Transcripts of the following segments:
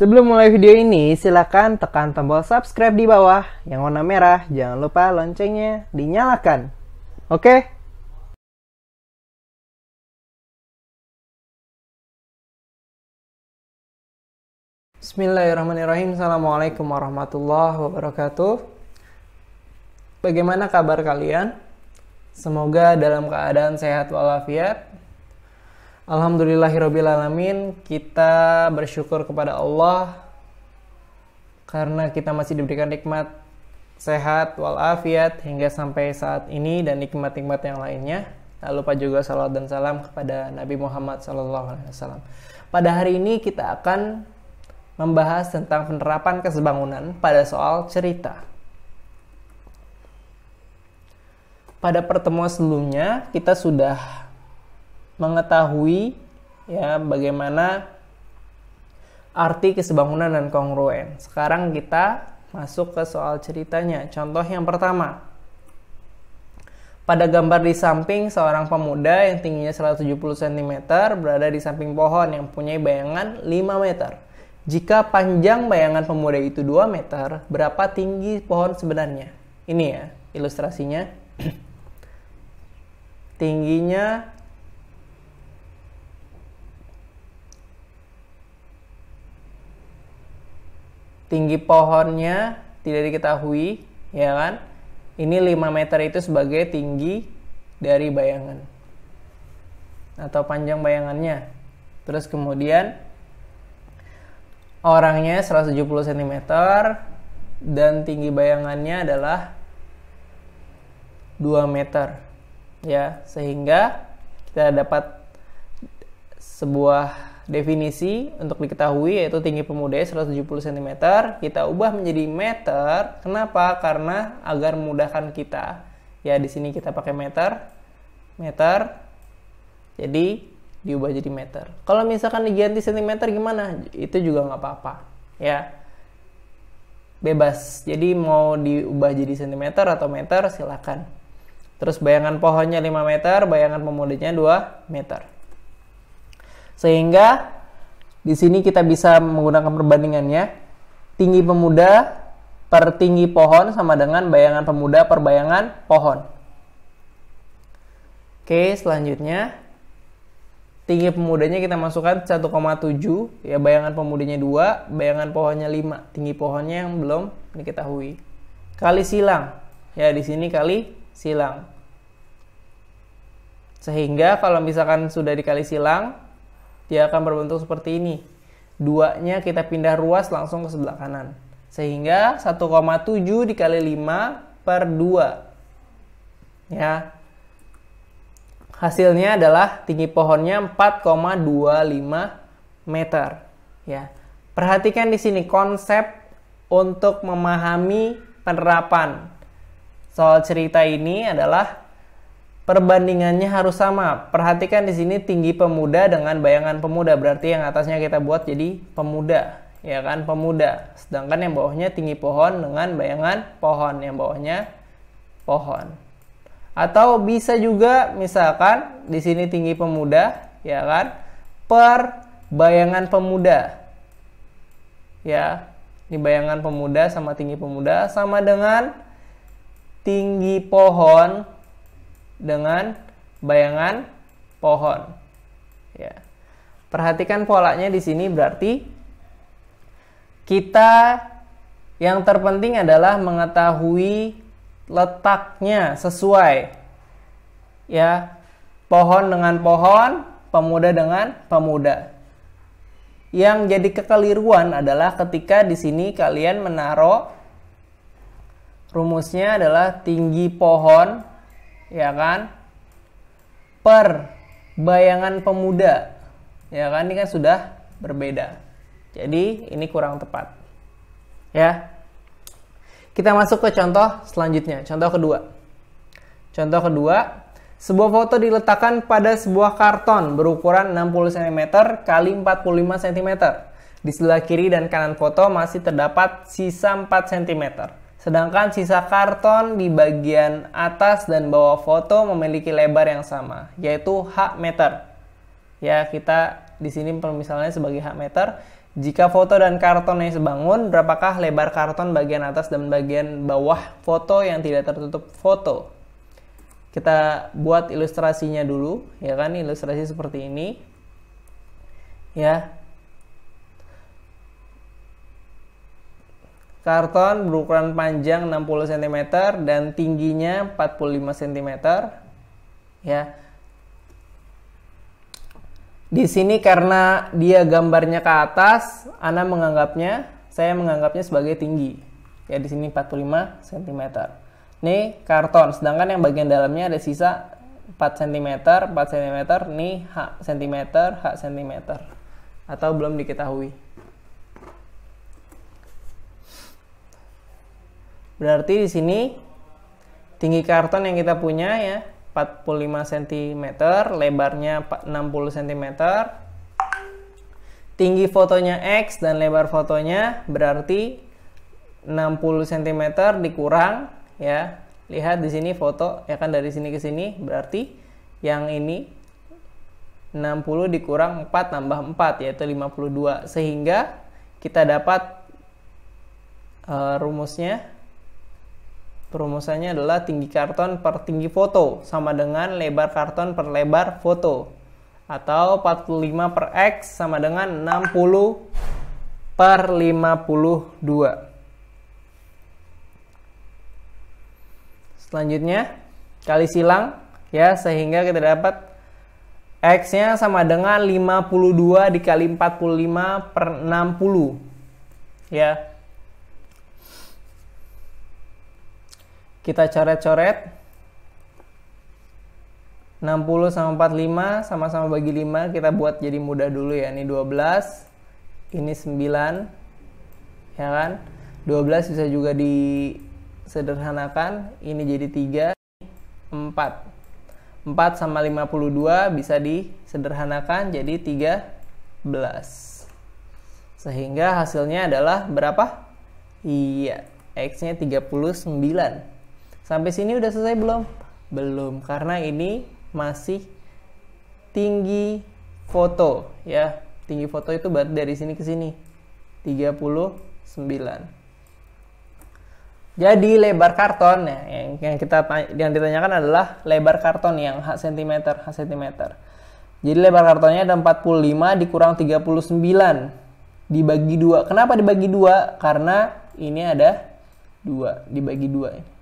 Sebelum mulai video ini, silakan tekan tombol subscribe di bawah yang warna merah. Jangan lupa loncengnya dinyalakan. Oke? Bismillahirrahmanirrahim. Assalamualaikum warahmatullahi wabarakatuh. Bagaimana kabar kalian? Semoga dalam keadaan sehat walafiat. Alhamdulillahirrabbilalamin, kita bersyukur kepada Allah karena kita masih diberikan nikmat sehat walafiat hingga sampai saat ini dan nikmat-nikmat yang lainnya. Tak lupa juga salawat dan salam kepada Nabi Muhammad SAW. Pada hari ini kita akan membahas tentang penerapan kesebangunan pada soal cerita. Pada pertemuan sebelumnya kita sudah mengetahui ya bagaimana arti kesebangunan dan kongruen. Sekarang kita masuk ke soal ceritanya. Contoh yang pertama. Pada gambar di samping seorang pemuda yang tingginya 170 cm berada di samping pohon yang mempunyai bayangan 5 meter. Jika panjang bayangan pemuda itu 2 meter, berapa tinggi pohon sebenarnya? Ini ya ilustrasinya. Tingginya tinggi pohonnya tidak diketahui, ya kan? Ini 5 meter itu sebagai tinggi dari bayangan atau panjang bayangannya. Terus kemudian orangnya 170 cm dan tinggi bayangannya adalah 2 meter. Ya, sehingga kita dapat sebuah definisi untuk diketahui, yaitu tinggi pemuda 170 cm, kita ubah menjadi meter. Kenapa? Karena agar memudahkan kita. Ya, di sini kita pakai meter. Jadi diubah jadi meter. Kalau misalkan diganti cm gimana? Itu juga nggak apa-apa. Ya, bebas. Jadi mau diubah jadi cm atau meter silakan. Terus bayangan pohonnya 5 meter, bayangan pemudanya 2 meter. Sehingga di sini kita bisa menggunakan perbandingannya. Tinggi pemuda per tinggi pohon sama dengan bayangan pemuda per bayangan pohon. Oke, selanjutnya tinggi pemudanya kita masukkan 1,7, ya bayangan pemudanya 2, bayangan pohonnya 5, tinggi pohonnya yang belum diketahui. Kali silang. Ya, di sini kali silang. Sehingga kalau misalkan sudah dikali silang, dia akan berbentuk seperti ini. 2-nya kita pindah ruas langsung ke sebelah kanan. Sehingga 1,7 dikali 5 per 2. Ya. Hasilnya adalah tinggi pohonnya 4,25 meter. Ya. Perhatikan di sini konsep untuk memahami penerapan soal cerita ini adalah perbandingannya harus sama. Perhatikan di sini tinggi pemuda dengan bayangan pemuda, berarti yang atasnya kita buat jadi pemuda, ya kan, pemuda. Sedangkan yang bawahnya tinggi pohon dengan bayangan pohon, yang bawahnya pohon. Atau bisa juga misalkan di sini tinggi pemuda, ya kan, per bayangan pemuda. Ya, ini bayangan pemuda sama tinggi pemuda sama dengan tinggi pohon dengan bayangan pohon. Ya. Perhatikan polanya di sini, berarti kita yang terpenting adalah mengetahui letaknya sesuai. Ya. Pohon dengan pohon, pemuda dengan pemuda. Yang jadi kekeliruan adalah ketika di sini kalian menaruh rumusnya adalah tinggi pohon, ya kan, per bayangan pemuda, ya kan, ini kan sudah berbeda. Jadi ini kurang tepat. Ya. Kita masuk ke contoh selanjutnya, contoh kedua. Contoh kedua, sebuah foto diletakkan pada sebuah karton berukuran 60 cm kali 45 cm. Di sebelah kiri dan kanan foto masih terdapat sisa 4 cm. Sedangkan sisa karton di bagian atas dan bawah foto memiliki lebar yang sama, yaitu H meter. Ya, kita di sini permisalannya sebagai H meter. Jika foto dan kartonnya sebangun, berapakah lebar karton bagian atas dan bagian bawah foto yang tidak tertutup foto? Kita buat ilustrasinya dulu, ya kan? Ilustrasi seperti ini. Ya. Karton berukuran panjang 60 cm dan tingginya 45 cm. Ya. Di sini karena dia gambarnya ke atas, saya menganggapnya sebagai tinggi. Ya, di sini 45 cm. Nih karton, sedangkan yang bagian dalamnya ada sisa 4 cm, 4 cm, nih H cm, H cm. Atau belum diketahui. Berarti di sini tinggi karton yang kita punya ya 45 cm, lebarnya 60 cm. Tinggi fotonya X dan lebar fotonya berarti 60 cm dikurang ya. Lihat di sini foto ya kan, dari sini ke sini berarti yang ini 60 dikurang 4 tambah 4 yaitu 52, sehingga kita dapat Rumusannya adalah tinggi karton per tinggi foto sama dengan lebar karton per lebar foto. Atau 45 per X sama dengan 60 per 52. Selanjutnya, kali silang ya, sehingga kita dapat X-nya sama dengan 52 dikali 45 per 60. Ya. Kita coret-coret. 60 sama 45 sama-sama bagi 5, kita buat jadi mudah dulu ya. Ini 12, ini 9. Ya kan? 12 bisa juga disederhanakan, ini jadi 3, 4. 4 sama 52 bisa disederhanakan jadi 13. Sehingga hasilnya adalah berapa? Iya, X-nya 39. Sampai sini udah selesai belum? Belum, karena ini masih tinggi foto ya. Tinggi foto itu berarti dari sini ke sini 39. Jadi lebar karton ya, yang ditanyakan adalah lebar karton yang H cm. Jadi lebar kartonnya ada 45 dikurang 39 dibagi 2. Kenapa dibagi 2? Karena ini ada 2 dibagi 2 ini.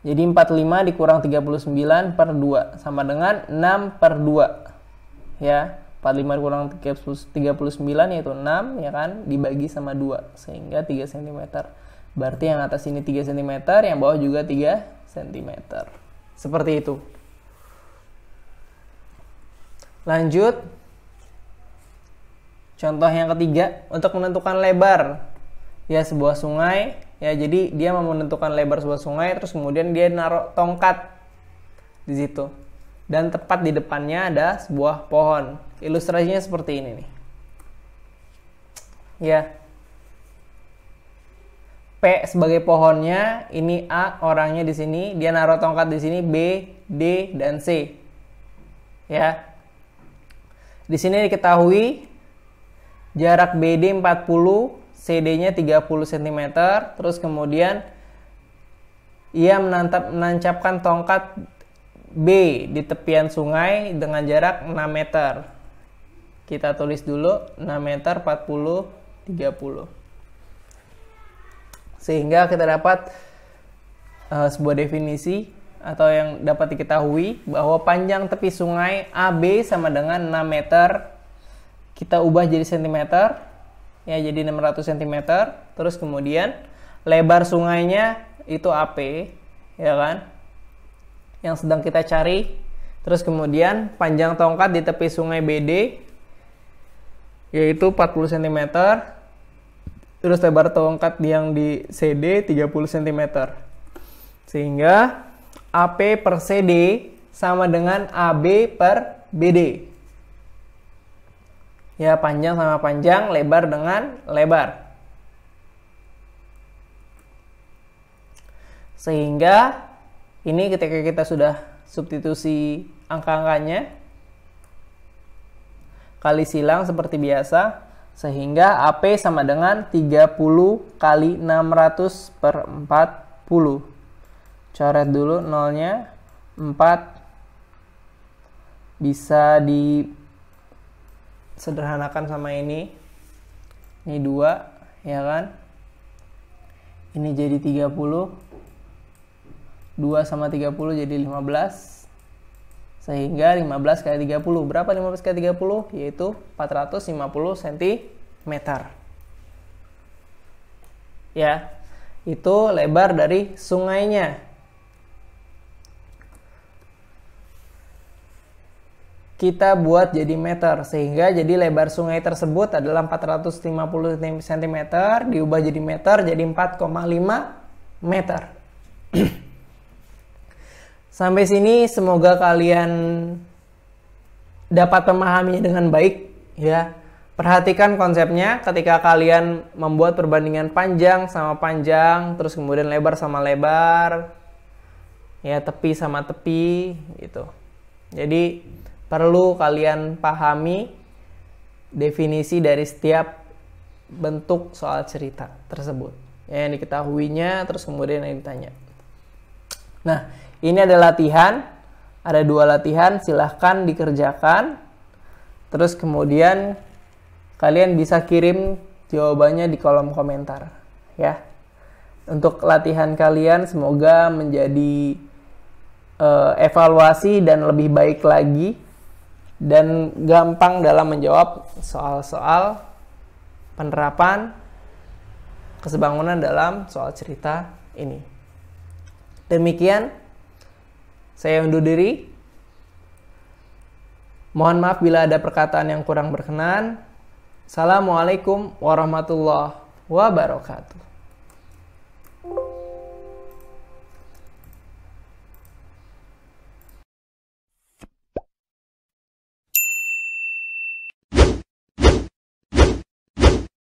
Jadi 45 dikurang 39 per 2 sama dengan 6 per 2. Ya, 45 dikurang 39 yaitu 6 ya kan, dibagi sama 2 sehingga 3 cm. Berarti yang atas ini 3 cm, yang bawah juga 3 cm. Seperti itu. Lanjut. Contoh yang ketiga, untuk menentukan lebar ya sebuah sungai. Ya, jadi dia mau menentukan lebar sebuah sungai, terus kemudian dia naruh tongkat di situ. Dan tepat di depannya ada sebuah pohon. Ilustrasinya seperti ini nih. Ya. P sebagai pohonnya, ini A orangnya di sini, dia naruh tongkat di sini, B, D, dan C. Ya. Di sini diketahui jarak BD 40, CD-nya 30 cm, terus kemudian ia menancapkan tongkat B di tepian sungai dengan jarak 6 meter. Kita tulis dulu 6 meter 40 30. Sehingga kita dapat sebuah definisi atau yang dapat diketahui bahwa panjang tepi sungai AB sama dengan 6 meter. Kita ubah jadi cm. Ya, jadi 600 cm. Terus kemudian lebar sungainya itu AP, ya kan, yang sedang kita cari. Terus kemudian panjang tongkat di tepi sungai BD yaitu 40 cm. Terus lebar tongkat yang di CD 30 cm. Sehingga AP per CD sama dengan AB per BD. Ya, panjang sama panjang, lebar dengan lebar. Sehingga ini ketika kita sudah substitusi angka-angkanya, kali silang seperti biasa, Sehingga AP sama dengan 30 kali 600 per 40. Coret dulu nolnya. 4 bisa disederhanakan sama ini. Ini 2, ya kan? Ini jadi 30. 2 sama 30 jadi 15. Sehingga 15 kali 30. Berapa 15 kali 30? Yaitu 450 cm. Ya, itu lebar dari sungainya. Kita buat jadi meter. Sehingga jadi lebar sungai tersebut adalah 450 cm. Diubah jadi meter jadi 4,5 meter. Sampai sini semoga kalian dapat memahaminya dengan baik, ya. Perhatikan konsepnya ketika kalian membuat perbandingan panjang sama panjang, terus kemudian lebar sama lebar, ya, tepi sama tepi gitu. Jadi perlu kalian pahami definisi dari setiap bentuk soal cerita tersebut, ya, yang diketahuinya, terus kemudian yang ditanya. Nah, ini ada latihan, ada 2 latihan, silahkan dikerjakan. Terus kemudian kalian bisa kirim jawabannya di kolom komentar, ya. Untuk latihan kalian semoga menjadi evaluasi dan lebih baik lagi dan gampang dalam menjawab soal-soal penerapan kesebangunan dalam soal cerita ini. Demikian saya undur diri. Mohon maaf bila ada perkataan yang kurang berkenan. Assalamualaikum warahmatullahi wabarakatuh.